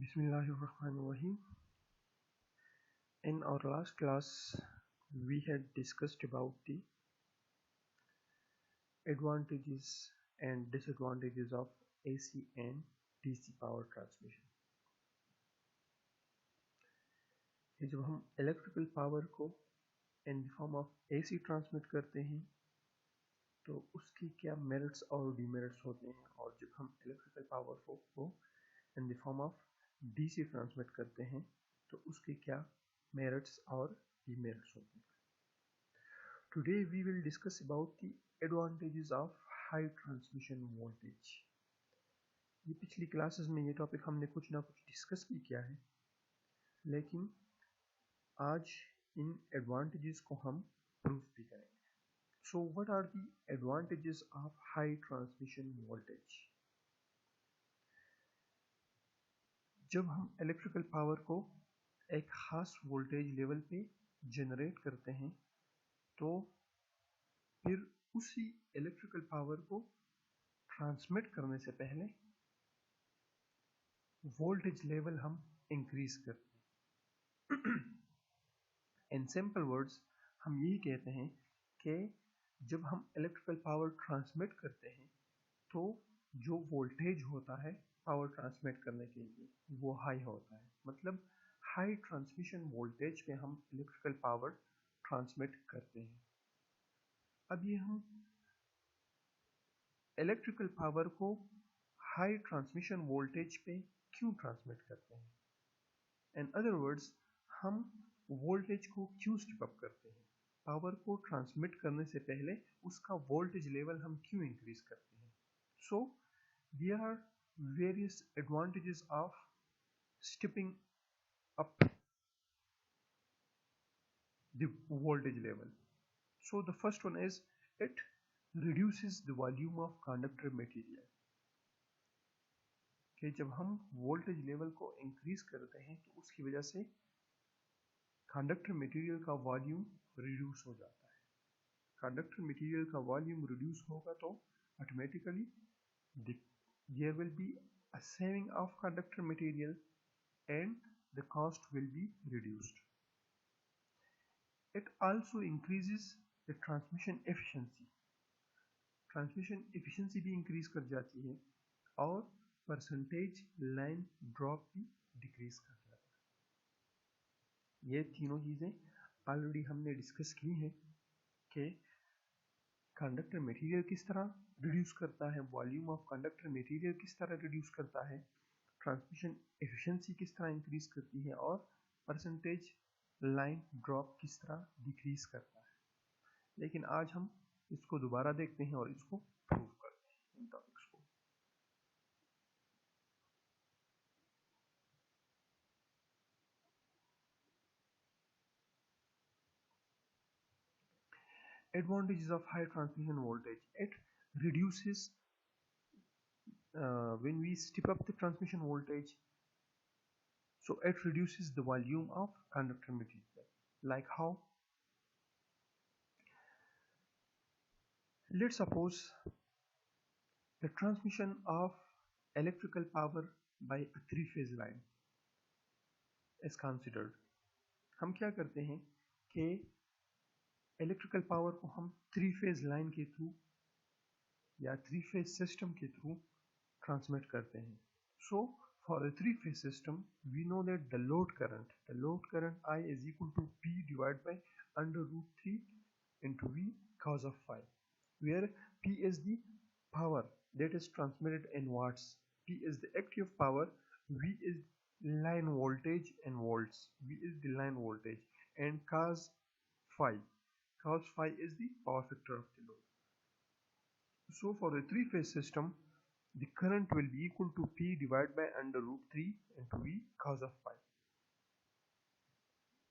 Bismillahirrahmanirrahim. In our last class, we had discussed about the advantages and disadvantages of AC and DC power transmission. जब हम electrical power को in form of AC transmit करते हैं तो उसकी क्या merits और डिमेरिट्स होते हैं, और जब हम इलेक्ट्रिकल पावर को in the form of DC transmit करते हैं तो उसके क्या मेरिट्स और demerits होते हैं. Today we will discuss about the advantages of high transmission voltage. ये पिछली क्लासेस में ये टॉपिक हमने कुछ ना कुछ डिस्कस भी किया है, लेकिन आज इन एडवांटेजेस को हम प्रूफ भी करेंगे. So what are the advantages of high transmission voltage? जब हम इलेक्ट्रिकल पावर को एक खास वोल्टेज लेवल पे जनरेट करते हैं तो फिर उसी इलेक्ट्रिकल पावर को ट्रांसमिट करने से पहले वोल्टेज लेवल हम इंक्रीज करते हैं. इन सिंपल वर्ड्स हम यही कहते हैं कि जब हम इलेक्ट्रिकल पावर ट्रांसमिट करते हैं तो जो वोल्टेज होता है पावर ट्रांसमिट करने के लिए वो हाई होता है. मतलब हाई ट्रांसमिशन वोल्टेज पे हम इलेक्ट्रिकल पावर ट्रांसमिट करते हैं. अब ये हम इलेक्ट्रिकल पावर को हाई ट्रांसमिशन वोल्टेज पे क्यों ट्रांसमिट करते हैं? इन अदर वर्ड्स हम वोल्टेज को क्यों स्टेप अप करते हैं? पावर को ट्रांसमिट करने से पहले उसका वोल्टेज लेवल हम क्यों इंक्रीज करते हैं? So there are various advantages of stepping up the voltage level. So the first one is it reduces the volume of conductor material. कि जब हम वोल्टेज लेवल को इंक्रीज करते हैं तो उसकी वजह से कंडक्टर मटेरियल का वॉल्यूम रिड्यूस हो जाता है. कंडक्टर मटेरियल का वॉल्यूम रिड्यूस होगा तो automatically there will be a saving of conductor material and the cost will be reduced. It also increases the transmission efficiency. Transmission efficiency भी increase कर जाती है और percentage line drop भी decrease कर जाता है. ये तीनों चीज़ें ऑलरेडी हमने डिस्कस की हैं कि कंडक्टर मटेरियल किस तरह रिड्यूस करता है, वॉल्यूम ऑफ कंडक्टर मटेरियल किस तरह रिड्यूस करता है, ट्रांसमिशन एफिशिएंसी किस तरह इंक्रीज करती है और परसेंटेज लाइन ड्रॉप किस तरह डिक्रीज करता है. लेकिन आज हम इसको दोबारा देखते हैं और इसको प्रूव करते हैं इन टॉपिक्स को. Advantages of high transmission voltage. It reduces when we step up the transmission voltage, so it reduces the volume of conductor material. Like how? Let's suppose the transmission of electrical power by a three-phase line is considered. हम क्या करते हैं कि electrical power को हम three phase line के through या three phase system के थ्रू ट्रांसमिट करते हैं. So for a three phase system we know that the load current I is equal to P divided by under root 3 into V cos of phi, where P is the power that is transmitted in watts, P is the active power, V is line voltage in volts, V is the line voltage, and cos phi is the power factor of the load. So for a three phase system the current will be equal to P divided by under root 3 into V cos of phi.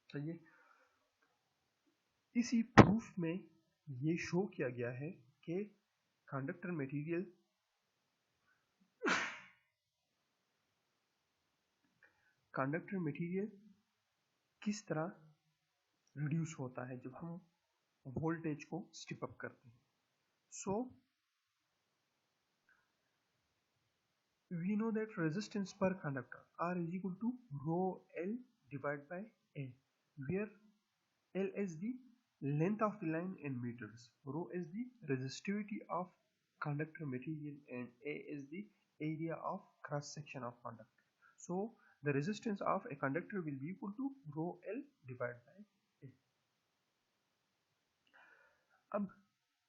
चलिए, इसी proof में ये show किया गया है कि conductor material किस तरह रिड्यूस होता है जब हम वोल्टेज को स्टेप अप करते हैं. सो we know that resistance per conductor R is equal to rho L divided by A, where L is the length of the line in meters, rho is the resistivity of conductor material, and A is the area of cross section of conductor. So the resistance of a conductor will be equal to rho L divided by A. अब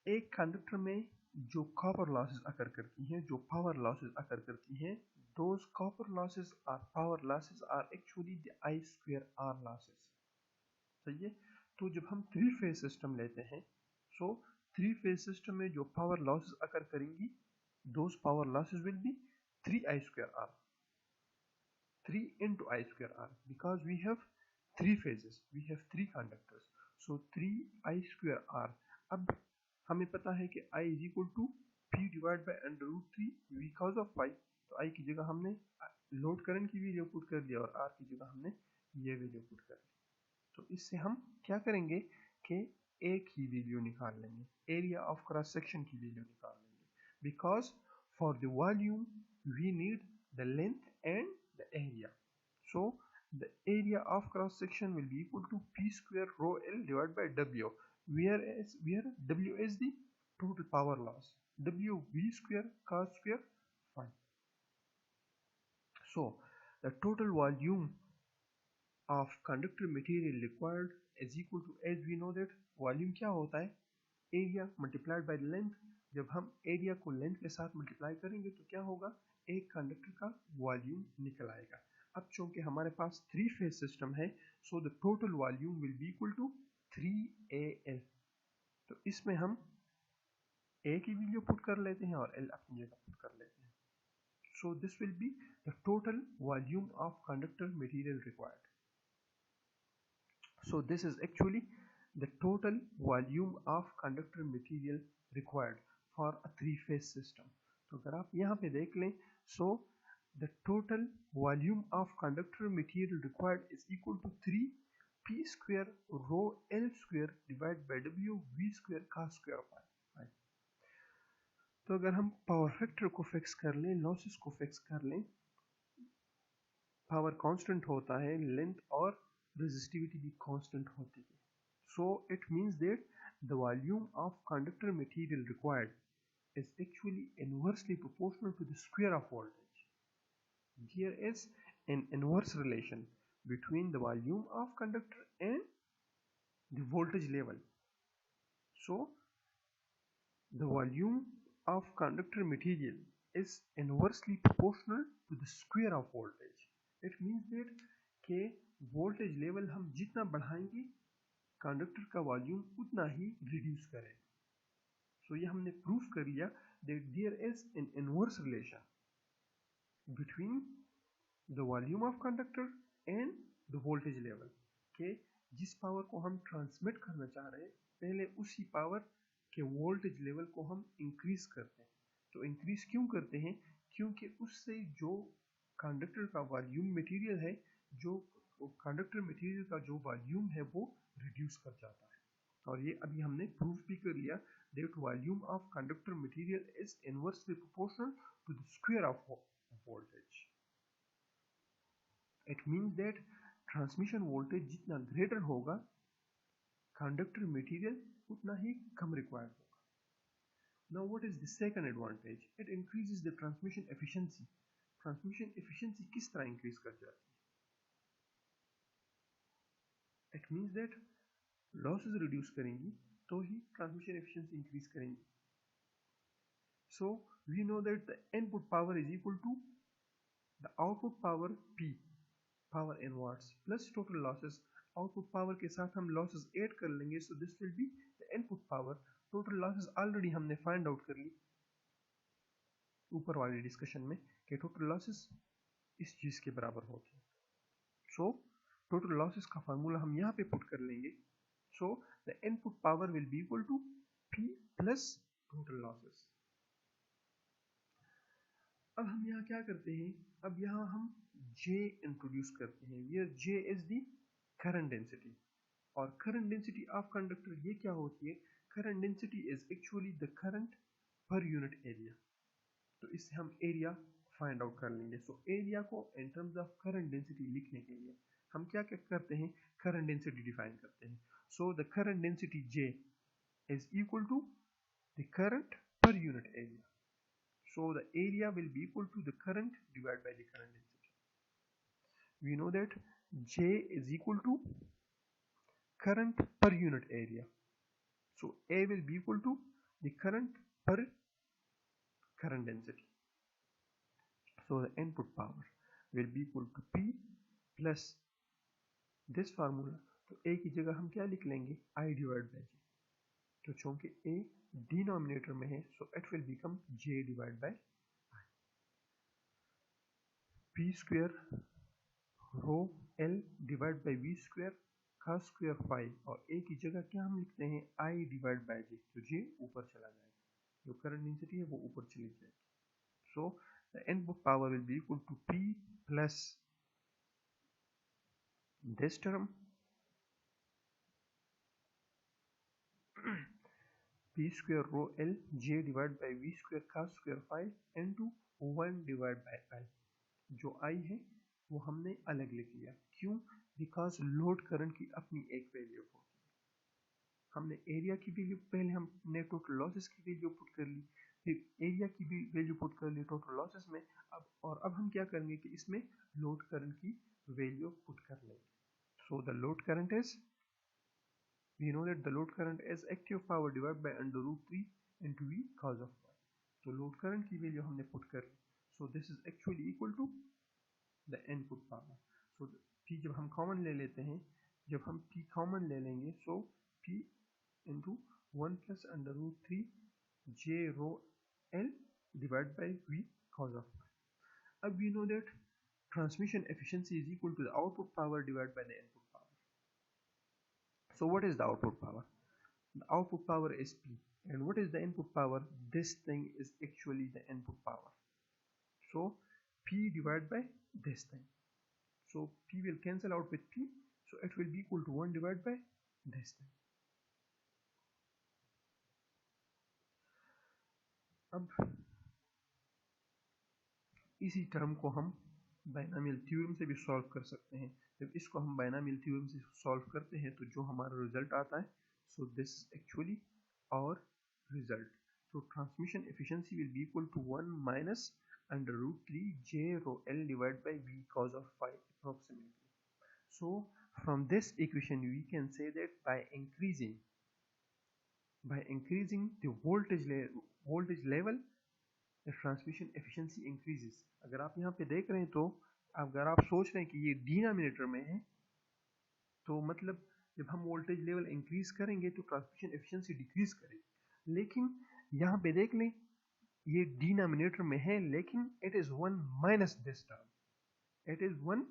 एक conductor में जो copper losses अकर करती हैं, जो power losses अकर करती हैं, those copper losses or power losses are actually the I square R losses. सही है। तो जब हम थ्री फेज सिस्टम लेते हैं, सो थ्री फेज सिस्टम में जो पावर लॉसेस अकर करेंगी, those power losses will be 3I square R, 3 into I square R, because we have three phases, we have three conductors, so 3I square R. अब हमें पता है कि I is equal to P divided by under root 3 because of pi, तो I की जगह हमने load current की वैल्यू पुट कर दिया और R की जगह हमने ये वैल्यू पुट कर दी। तो इससे हम क्या करेंगे कि एक ही वैल्यू निकाल लेंगे, एरिया ऑफ क्रॉस सेक्शन की वैल्यू निकाल लेंगे, because for the volume we need the length and the area, so the area of cross section will be equal to P square rho L divided by W, where W is the total power loss, W V square cos square phi. So the total volume of conductor material required is equal to, as we know that volume क्या होता है, area multiplied by length. जब हम area को length के साथ multiply करेंगे तो क्या होगा, एक कंडक्टर का वॉल्यूम निकल आएगा। अब चूंकि हमारे पास थ्री फेज सिस्टम है, so the total volume will be equal to 3AL। तो इसमें हम A की वैल्यू पुट कर लेते हैं और L अपनी जगह पुट कर लेते हैं। So this will be the total volume of conductor material required. So this is actually the total volume of conductor material required for a three phase system. तो अगर आप यहाँ पे देख लें, so the total volume of conductor material required is equal to 3P square rho L square divided by W V square cos square phi. तो अगर हम पावर फैक्टर को फिक्स कर लें, लॉसेस को फिक्स कर लें, पावर कांस्टेंट होता है, लेंथ और रेजिस्टिविटी भी कांस्टेंट होती है, so it means that the volume of conductor material required is actually inversely proportional to the square of voltage. There is an inverse relation between the volume of conductor and the voltage level. So the volume of conductor material is inversely proportional to the square of voltage. It means that के voltage level हम जितना बढ़ाएंगे conductor का volume उतना ही reduce करें। सो ये हमने proof कर लिया that there is an inverse relation between the volume of conductor and the voltage level, के जिस पावर को हम ट्रांसमिट करना चाह रहे हैं, पहले उसी पावर के वोल्टेज लेवल को हम इंक्रीज करते हैं। तो इंक्रीज क्यों करते हैं, क्योंकि उससे जो कंडक्टर का वॉल्यूम मटेरियल है, जो कंडक्टर मटेरियल का जो वॉल्यूम है वो रिड्यूस कर जाता है। और ये अभी हमने प्रूफ भी कर लिया that volume of conductor material is inversely proportional to the square of voltage. It means that transmission voltage जितना greater होगा, conductor material उतना ही कम required होगा। Now what is the second advantage? It increases the transmission efficiency. Transmission efficiency किस तरह increase कर जाती है? It means that losses reduce करेंगी तो ही transmission efficiency increase करेंगी। So we know that the input power is equal to the output power P, power in watts, plus total losses. Output power के साथ हम losses add कर लेंगे, so this will be the input power. Total losses already हमने find out कर ली ऊपर वाली discussion में कि total losses इस चीज के बराबर होती है। So total losses का फार्मूला हम यहाँ पे पुट कर लेंगे, so the input power will be equal to P plus total losses. अब हम यहाँ क्या करते हैं, अब यहाँ हम J इंट्रोड्यूस करते हैं, where J is the current density. और current density of conductor ये क्या होती है, current density is actually the current per unit area. तो इससे हम area फाइंड आउट कर लेंगे। सो एरिया को in terms of current density लिखने के लिए हम क्या क्या करते हैं, करंट डेंसिटी डिफाइन करते हैं। So the current density J is equal to the current per unit area. So the area will be equal to the current divided by the current density. We know that J is equal to current per unit area. So A will be equal to the current per current density. So the input power will be equal to P plus this formula. तो A की जगह हम क्या लिख लेंगे, I divided by J. तो चूंकि A denominator में है, so it will become J divided by I. P square rho L divided by V square का स्क्वायर 5, और A की जगह क्या हम लिखते हैं, I divided by J. तो J ऊपर चला जाएगा, जो करंट डेंसिटी है वो ऊपर चली जाएगी. So the input power will be equal to P plus this term P square rho L J divided by V square का square 5 into 1 divided by I. जो I है वो हमने अलग लिख लिया, क्यों, बिकॉज लोड करंट की अपनी एक वैल्यू होती है. हमने एरिया की वैल्यू, पहले हमने टोटल लॉसेस की वैल्यू पुट कर ली, फिर एरिया की भी वैल्यू पुट कर ली टोटल लॉसेस में. अब हम क्या करेंगे कि इसमें लोड करंट की वैल्यू पुट कर लेंगे. So the load current is, we know that the load current is active power divide by under root 3 into V cos of Y. तो लोड करंट की वैल्यू हमने पुट कर ली. So this is actually equal to the input power. So P जब हम common ले लेते हैं, जब हम P कॉमन ले लेंगे, सो P into 1 plus under root 3 J rho L divided by V cos of Y. Now we know that transmission efficiency is equal to the output power divided by the input power. So what is the output power? The output power is P. And what is the input power? This thing is actually the input power. So P divided by this thing. So P will cancel out with P. So it will be equal to 1 divided by this thing. अब इसी term को हम binomial theorem से भी solve कर सकते हैं. जब इसको हम बाइनोमियल थ्योरम से सॉल्व करते हैं तो जो हमारा रिजल्ट आता है, सो दिस एक्चुअली और result. So transmission efficiency will be equal to 1 minus under root 3 J rho L divided by V cos of phi approximately. So from this equation we can say that by increasing the voltage level, the transmission efficiency increases. अगर आप यहाँ पे देख रहे हैं तो अगर आप सोच रहे हैं कि ये डिनोमिनेटर में है, तो मतलब जब हम वोल्टेज लेवल इंक्रीज करेंगे तो ट्रांसमिशन एफिशिएंसी डिक्रीज करेगी. लेकिन यहाँ पे देख लें, ये डिनोमिनेटर में है, लेकिन it is 1 minus this term, it is 1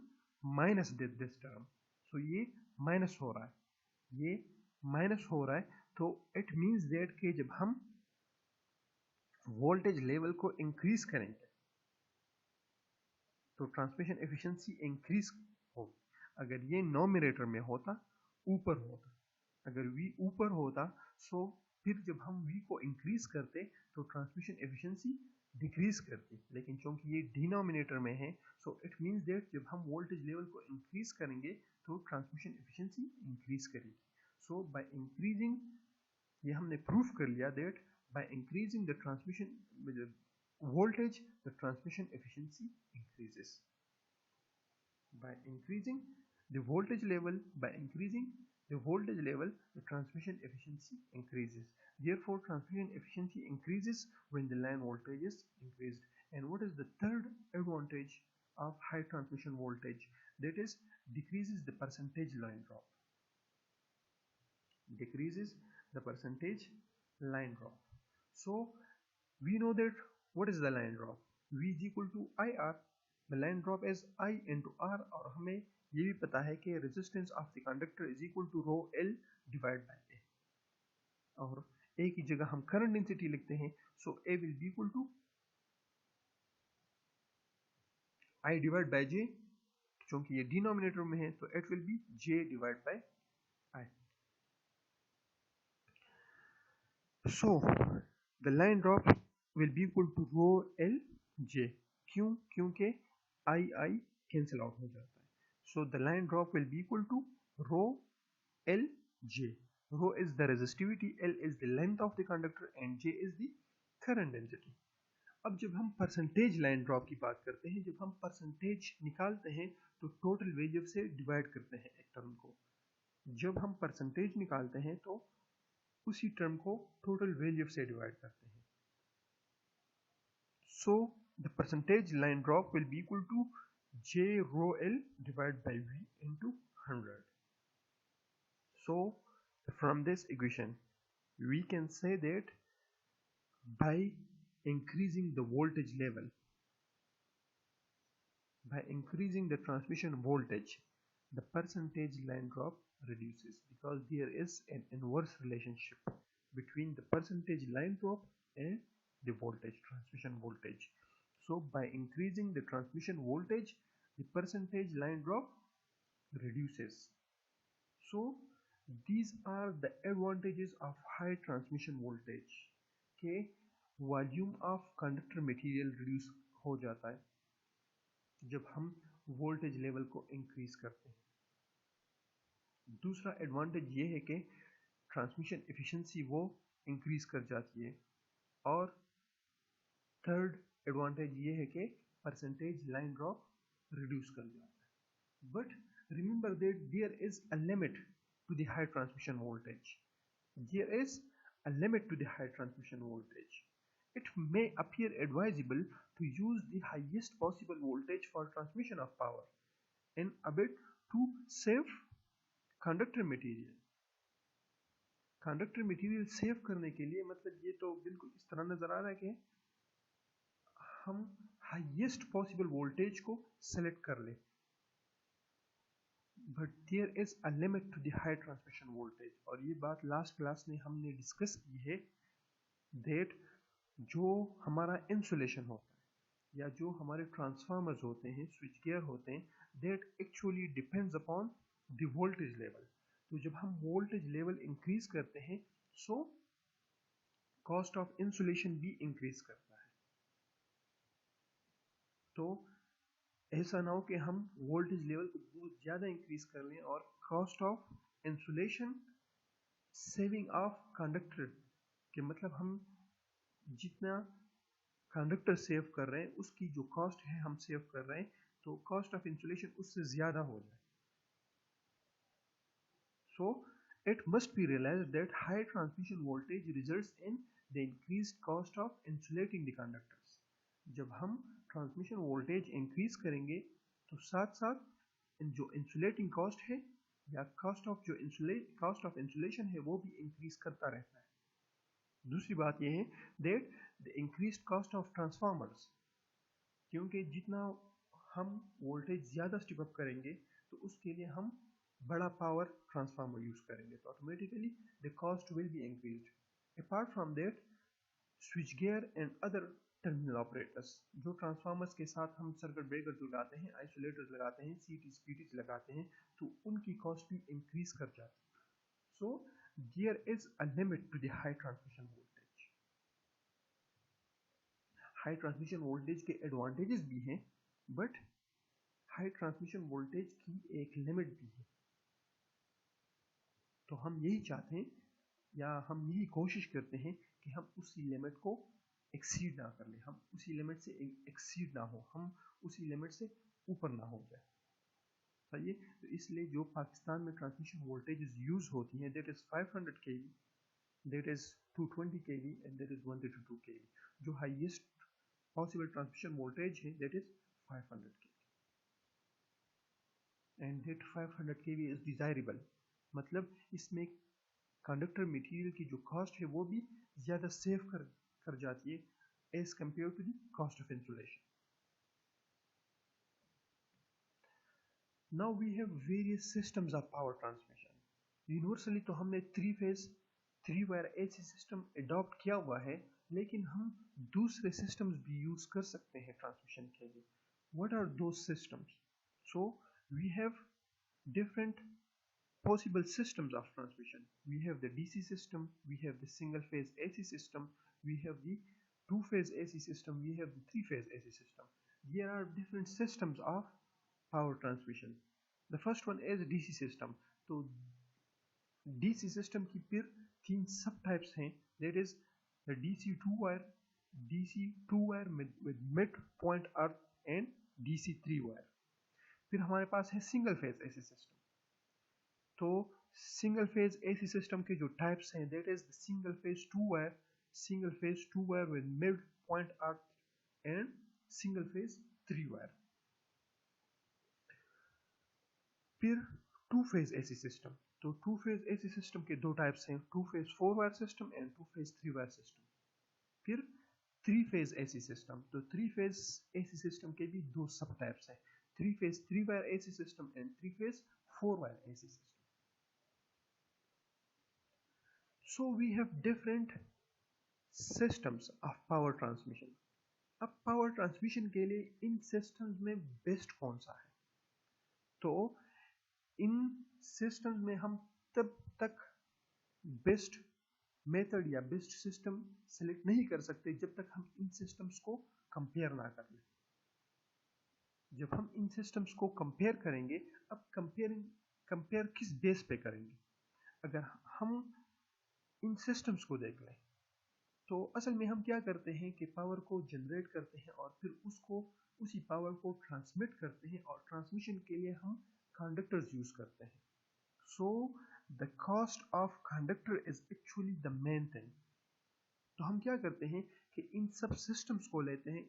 minus this term. So ये माइनस हो रहा है, ये माइनस हो रहा है. तो इट मीन्स दैट कि जब हम वोल्टेज लेवल को इंक्रीज करेंगे तो ट्रांसमिशन एफिशिएंसी इंक्रीज होगी. अगर ये नोमिनेटर में होता, ऊपर होता, अगर V ऊपर होता, सो फिर जब हम V को इंक्रीज करते तो ट्रांसमिशन एफिशिएंसी डिक्रीज करती. लेकिन चूंकि ये डिनोमिनेटर में है, सो इट मीन्स दैट जब हम वोल्टेज लेवल को इंक्रीज करेंगे तो ट्रांसमिशन एफिशिएंसी इंक्रीज करेगी. सो बाय इंक्रीजिंग, ये हमने प्रूफ कर लिया that by increasing the transmission voltage, the transmission efficiency increases. By increasing the voltage level, the transmission efficiency increases. Therefore, transmission efficiency increases when the line voltage is increased. And what is the third advantage of high transmission voltage? That is, decreases the percentage line drop. Decreases the percentage line drop. So we know that what is the line drop? V is equal to IR. The line drop is I into R. और हमें ये भी पता है कि resistance of the conductor is equal to rho L divided by A. और A की जगह हम current density लिखते हैं, so A will be equal to I divided by J. क्योंकि ये denominator में है तो it will be J divided by I. So the line drop will be equal to rho L J. क्यों? क्योंकि आई I cancel out हो जाता है. So the line drop will be equal to rho l j. Rho is the resistivity, l is the length of the conductor and j is the current density. अब जब हम percentage line drop की बात करते हैं, जब हम percentage निकालते हैं तो टोटल वेव से डिवाइड करते हैं एक टर्म को. जब हम परसेंटेज निकालते हैं तो उसी टर्म को टोटल वेव से डिवाइड करते हैं. So the percentage line drop will be equal to j rho l divided by v into 100. So from this equation we can say that by increasing the voltage level, by increasing the transmission voltage, the percentage line drop reduces, because there is an inverse relationship between the percentage line drop and the voltage, transmission voltage. So by increasing the transmission voltage, the percentage line drop reduces. So these are the advantages of high transmission voltage. के volume of conductor material reduce हो जाता है जब हम voltage level को increase करते हैं. दूसरा एडवांटेज ये है कि ट्रांसमिशन एफिशिएंसी वो इंक्रीज कर जाती है. और थर्ड एडवांटेज ये है कि परसेंटेज लाइन ड्रॉप रिड्यूस कर जाता है. But remember that there is a limit to the high transmission voltage. There is a limit to the high transmission voltage. It may appear advisable to use the highest possible voltage for transmission of power in a bid to save conductor material. Conductor material save करने के लिए मतलब ये तो बिल्कुल इस तरह नजर आ रहा है कि हम हाईएस्ट पॉसिबल वोल्टेज को सेलेक्ट कर लें. But there is a limit to the high transmission voltage. और ये बात लास्ट क्लास में हमने डिस्कस की है दैट जो हमारा इंसुलेशन होता है या जो हमारे ट्रांसफार्मर्स होते हैं, स्विच गियर होते हैं, that actually depends upon the voltage level. तो जब हम वोल्टेज लेवल इंक्रीज करते हैं सो कॉस्ट ऑफ इंसुलेशन भी इंक्रीज करता है. तो ऐसा ना हो कि हम वोल्टेज लेवल को बहुत ज़्यादा इंक्रीज कर लें और cost of insulation saving of conductor के मतलब हम जितना कंडक्टर सेव कर रहे हैं उसकी जो कॉस्ट है हम सेव कर रहे हैं तो कॉस्ट ऑफ इंसुलेशन उससे ज़्यादा हो जाए. So it must be realized that high transmission voltage results in the increased cost of insulating the conductors. जब हम ट्रांसमिशन वोल्टेज इंक्रीज करेंगे तो साथ साथ जो इंसुलेटिंग कॉस्ट है या कॉस्ट ऑफ इंसुलेशन है वो भी इंक्रीज करता रहता है. दूसरी बात यह है that the increased cost of transformers, क्योंकि जितना हम वोल्टेज ज़्यादा स्टेप अप करेंगे तो उसके लिए हम बड़ा पावर ट्रांसफार्मर यूज करेंगे तो automatically the cost will be increased. Apart from that switch gear and other terminal operators, जो ट्रांसफार्मर्स के साथ हम सर्किट ब्रेकर लगाते हैं, आइसोलेटर्स लगाते हैं, सीटीज पीटीज लगाते हैं तो उनकी कॉस्ट भी इंक्रीज कर जाती है. So there is a limit to the high transmission voltage. High transmission voltage के एडवांटेजेस भी हैं बट हाई ट्रांसमिशन वोल्टेज की एक लिमिट भी है. तो हम यही चाहते हैं या हम यही कोशिश करते हैं कि हम उसी लिमिट को एक्सीड ना कर लें, हम उसी लिमिट से एक्सीड ना हो, हम उसी लिमिट से ऊपर ना हो जाए. सही है. तो इसलिए जो पाकिस्तान में ट्रांसमिशन वोल्टेज यूज होती हैं that is 500 kV, that is 220 kV and that is 132 kV. जो हाईएस्ट पॉसिबल ट्रांसमिशन वोल्टेज है that is 500 kV and that 500 kV is desirable. मतलब इसमें कंडक्टर मटेरियल की जो कॉस्ट है वो भी ज़्यादा सेव कर जाती है as compare to the cost of insulation. Now we have various systems of power transmission. Universally तो हमने 3 वायर एसी सिस्टम अडॉप्ट किया हुआ है लेकिन हम दूसरे सिस्टम्स भी यूज कर सकते हैं ट्रांसमिशन के लिए. What are those systems? So we have different possible systems of transmission. We have the DC system, we have the single phase AC system, we have the two phase AC system, we have the three phase AC system. There are different systems of power transmission. The first one is DC system. तो DC system की फिर तीन सब types हैं. That is the DC two wire with mid point earth and DC 3 wire. फिर हमारे पास है single phase AC system. तो सिंगल फेज AC सिस्टम के जो टाइप्स हैं, that is the single phase two wire with mid point earth and single phase 3 wire. फिर two phase AC system. तो two phase AC system के दो types हैं, two phase 4 wire system and two phase 3 wire system. फिर three phase AC system. तो three phase AC system के भी दो सब टाइप्स हैं, three phase 3 wire AC system and three phase 4 wire AC system. So we have different systems of power transmission. अब power transmission के लिए इन सिस्टम्स में बेस्ट कौन सा है? तो इन सिस्टम्स में हम तब तक बेस्ट मेथड या बेस्ट सिस्टम सेलेक्ट नहीं कर सकते जब तक हम इन सिस्टम्स को कंपेयर ना कर लें. जब हम इन सिस्टम्स को कंपेयर करेंगे, अब कंपेयर किस बेस पे करेंगे? अगर हम इन सिस्टम्स को देख लें तो असल में हम क्या करते हैं कि पावर को जनरेट करते हैं और फिर उसी पावर को ट्रांसमिट करते हैं, और ट्रांसमिशन के लिए हम कंडक्टर्स यूज करते हैं. So the cost of conductor is actually the main thing. तो हम क्या करते हैं कि इन सब सिस्टम्स को लेते हैं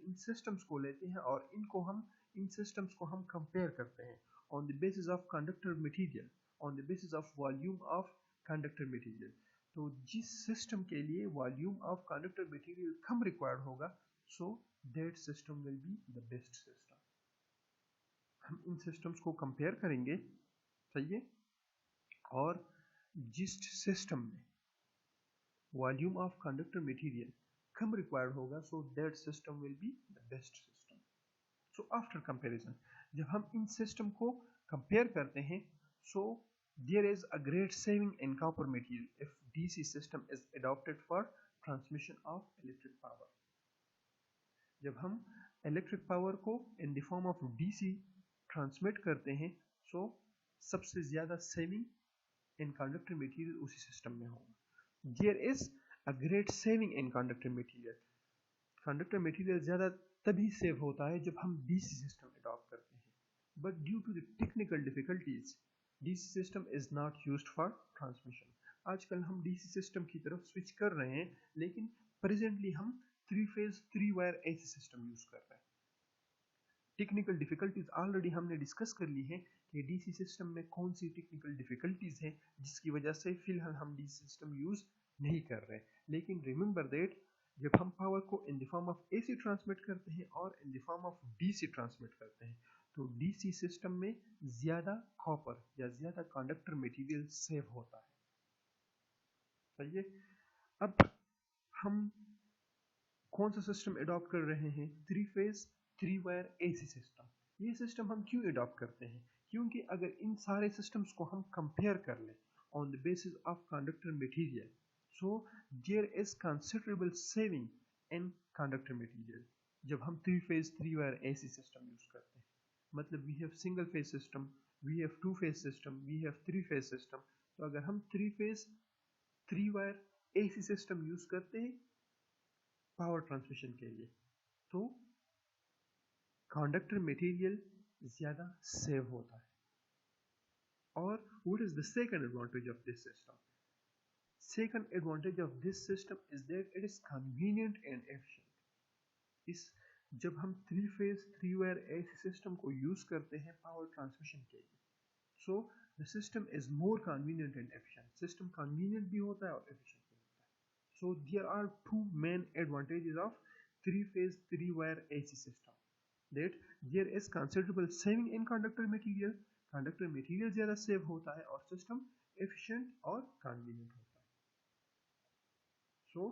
और इन सिस्टम्स को हम कंपेयर करते हैं on the basis of conductor material, on the basis of volume of conductor material. तो जिस सिस्टम के लिए वॉल्यूम ऑफ कंडक्टर मटेरियल कम रिक्वायर्ड होगा, so that system will be the best system. हम इन सिस्टम्स को कंपेयर करेंगे, सही है, और जिस सिस्टम में वॉल्यूम ऑफ कंडक्टर मटेरियल कम रिक्वायर्ड होगा, so that system will be the best system. So after comparison, जब हम इन सिस्टम को कंपेयर करते हैं, सो there is a great saving in copper material if DC system is adopted for transmission of electric power. जब हम electric power को in the form of DC transmit करते हैं, so सबसे ज़्यादा सेविंग in conductor material उसी system में होगा. There is a great saving in conductor material. Conductor material ज़्यादा तभी सेव होता है जब हम DC सिस्टम अडॉप्ट करते हैं. But due to the technical difficulties, DC system is not used for transmission. आजकल हम DC सिस्टम की तरफ स्विच कर रहे हैं, लेकिन प्रेजेंटली हम three phase 3 wire AC system use कर रहे हैं. टेक्निकल डिफिकल्टीज ऑलरेडी हमने डिस्कस कर ली है कि DC सिस्टम में कौन सी टेक्निकल डिफिकल्टीज हैं जिसकी वजह से फिलहाल हम DC सिस्टम यूज नहीं कर रहे हैं. लेकिन रिमेंबर दैट जब हम पावर को in the form of AC transmit करते हैं और in the form of DC transmit करते हैं, तो DC सिस्टम में ज़्यादा कॉपर या ज़्यादा कंडक्टर मटेरियल सेव होता है. सही है. अब हम कौन सा सिस्टम अडॉप्ट कर रहे हैं? Three phase 3 wire AC system. ये सिस्टम हम क्यों अडॉप्ट करते हैं? क्योंकि अगर इन सारे सिस्टम्स को हम कंपेयर कर लें on the basis of conductor material, so there is considerable saving in conductor material जब हम three phase 3 wire AC system use करते हैं. मतलब we have single phase system, we have two phase system, we have three phase system. तो अगर हम three phase 3 wire AC system use करते हैं पावर ट्रांसमिशन के लिए, तो कंडक्टर मटेरियल ज़्यादा सेव होता है. और what is the second advantage of this system? Second advantage of this system is that it is convenient and efficient. जब हम three phase 3 wire AC system को यूज करते हैं पावर ट्रांसमिशन के लिए, so the system is more convenient and efficient. System convenient भी होता है और एफिशिएंट भी होता है. So there are two main advantages of three phase 3 wire AC system. That there is considerable saving in conductor material. Conductor material ज़्यादा save होता है और सिस्टम एफिशिएंट और कन्वीनियंट होता है. So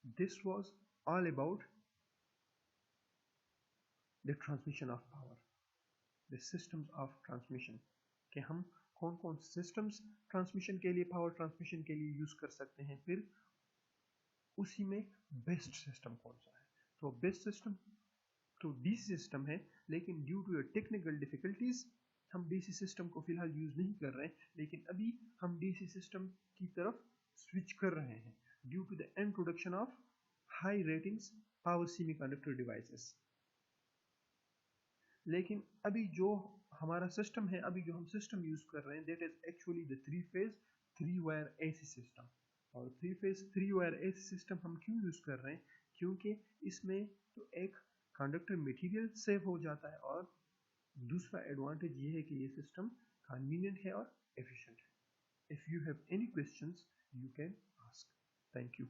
this was all about the transmission of power, the systems of transmission, कि हम कौन कौन systems ट्रांसमिशन के लिए पावर ट्रांसमिशन के लिए यूज कर सकते हैं, फिर उसी में बेस्ट सिस्टम कौन सा है. तो बेस्ट सिस्टम तो डीसी सिस्टम है, लेकिन ड्यू टू टेक्निकल डिफिकल्टीज हम डीसी सिस्टम को फिलहाल यूज नहीं कर रहे हैं, लेकिन अभी हम डीसी सिस्टम की तरफ स्विच कर रहे हैं due to the introduction of high ratings power semiconductor devices. लेकिन अभी जो हमारा सिस्टम है, अभी जो हम सिस्टम यूज कर रहे हैं, that is actually the 3 phase 3 wire AC system. और 3 फेज 3 वायर एसी सिस्टम हम क्यों यूज कर रहे हैं? क्योंकि इसमें तो एक कंडक्टर मटेरियल सेव हो जाता है, और दूसरा एडवांटेज ये है कि ये सिस्टम कन्वीनियंट है और एफिशिएंट है। If you have any questions, you can ask. Thank you.